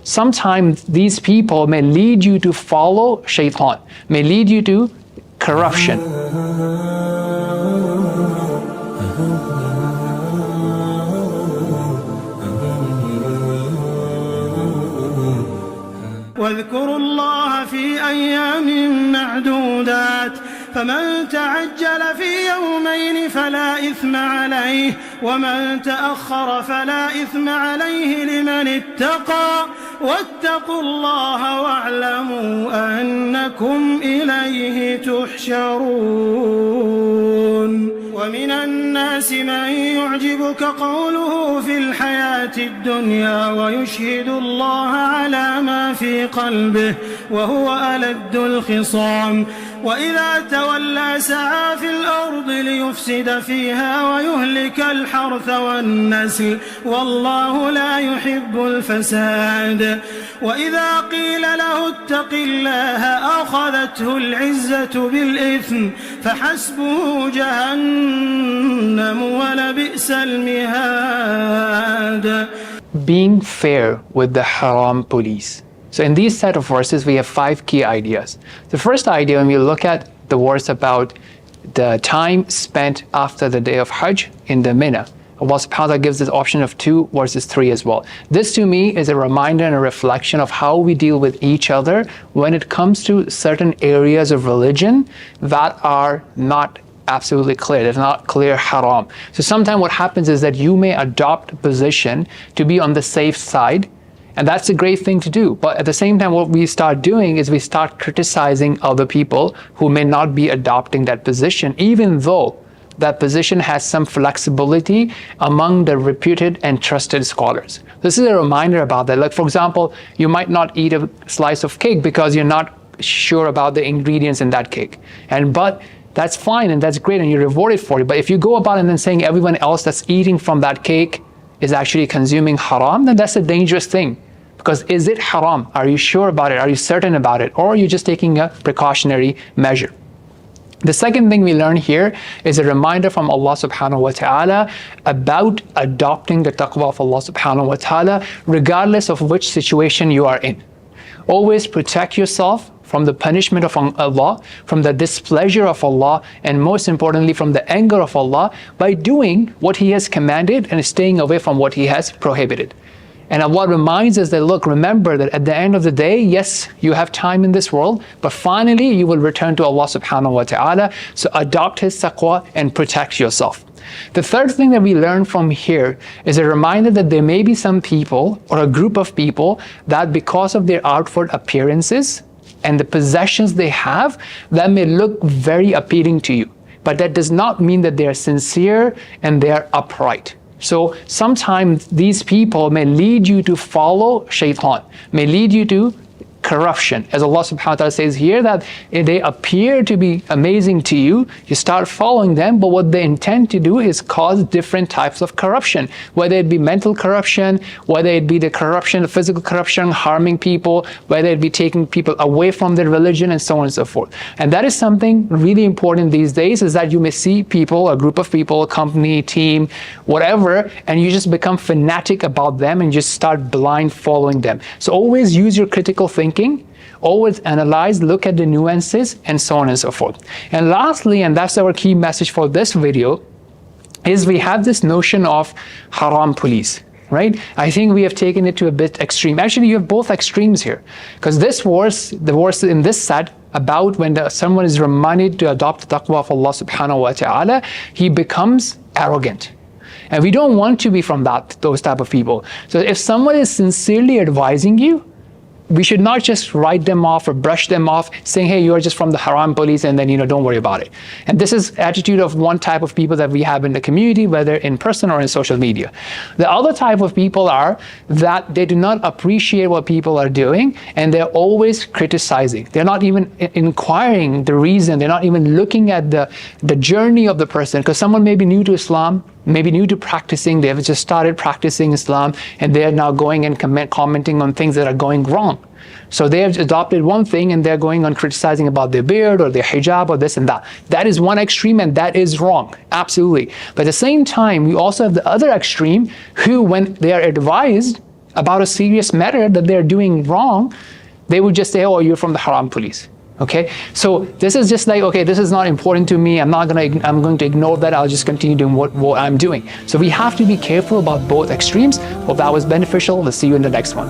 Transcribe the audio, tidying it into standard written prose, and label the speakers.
Speaker 1: Sometimes these people may lead you to follow shaitan, may lead you to corruption.
Speaker 2: واذكروا الله في أيام معدودات فمن تعجل في يومين فلا إثم عليه ومن تأخر فلا إثم عليه لمن اتقى واتقوا الله واعلموا أنكم إليه تحشرون. ومن الناس من يعجبك قوله في الحياة الدنيا ويشهد الله على ما في قلبه وهو ألد الخصام وإذا تولى سعى في الأرض ليفسد فيها ويهلك الحرث والنسل والله لا يحب الفساد. وإذا قيل له اتق الله أخذته العزة بالإثم فحسبه جهنم ولبئس المهاد.
Speaker 1: Being fair with the haram police. So in these set of verses, we have 5 key ideas. The first idea, when we look at the verse about the time spent after the day of Hajj in the Mina, Allah subhanahu wa ta'ala gives this option of 2 verses 3 as well. This to me is a reminder and a reflection of how we deal with each other when it comes to certain areas of religion that are not absolutely clear, they're not clear haram. So sometimes what happens is that you may adopt a position to be on the safe side, and that's a great thing to do. But at the same time, what we start doing is we start criticizing other people who may not be adopting that position, even though that position has some flexibility among the reputed and trusted scholars. This is a reminder about that. Like, for example, you might not eat a slice of cake because you're not sure about the ingredients in that cake. But that's fine and that's great and you're rewarded for it. But if you go about and then saying everyone else that's eating from that cake is actually consuming haram, then that's a dangerous thing. Because is it haram? Are you sure about it? Are you certain about it? Or are you just taking a precautionary measure? The second thing we learn here is a reminder from Allah subhanahu wa ta'ala about adopting the taqwa of Allah subhanahu wa ta'ala regardless of which situation you are in. Always protect yourself from the punishment of Allah, from the displeasure of Allah, and most importantly from the anger of Allah by doing what He has commanded and staying away from what He has prohibited. And Allah reminds us that, look, remember that at the end of the day, yes, you have time in this world, but finally you will return to Allah subhanahu wa ta'ala. So adopt His taqwa and protect yourself. The third thing that we learn from here is a reminder that there may be some people or a group of people that because of their outward appearances and the possessions they have, that may look very appealing to you. But that does not mean that they are sincere and they are upright. So sometimes these people may lead you to follow shaitan, may lead you to corruption. As Allah subhanahu wa ta'ala says here, that they appear to be amazing to you, you start following them, but what they intend to do is cause different types of corruption, whether it be mental corruption, whether it be the corruption, the physical corruption, harming people, whether it be taking people away from their religion, and so on and so forth. And that is something really important these days, is that you may see people, a group of people, a company, team, whatever, and you just become fanatic about them and just start blind following them. So always use your critical thinking, always analyze, look at the nuances, and so on and so forth. And lastly, and that's our key message for this video, is we have this notion of haram police, right? I think we have taken it to a bit extreme. Actually, you have both extremes here, because this verse, the verse in this set about when someone is reminded to adopt the taqwa of Allah subhanahu wa ta'ala, he becomes arrogant. And we don't want to be from those type of people. So if someone is sincerely advising you, we should not just write them off or brush them off saying, hey, you're just from the haram police, and then, don't worry about it. And this is attitude of one type of people that we have in the community, whether in person or in social media. The other type of people are that they do not appreciate what people are doing, and they're always criticizing. They're not even inquiring the reason. They're not even looking at the journey of the person, because someone may be new to Islam, maybe new to practicing, they've just started practicing Islam, and they're now going and commenting on things that are going wrong. So they have adopted one thing and they're going on criticizing about their beard or their hijab or this and that. That is one extreme, and that is wrong, absolutely. But at the same time, we also have the other extreme who, when they are advised about a serious matter that they're doing wrong, they would just say, oh, you're from the Haram police. Okay, so this is just like, okay, this is not important to me. I'm going to ignore that. I'll just continue doing what I'm doing. So we have to be careful about both extremes. Hope that was beneficial. We'll see you in the next one.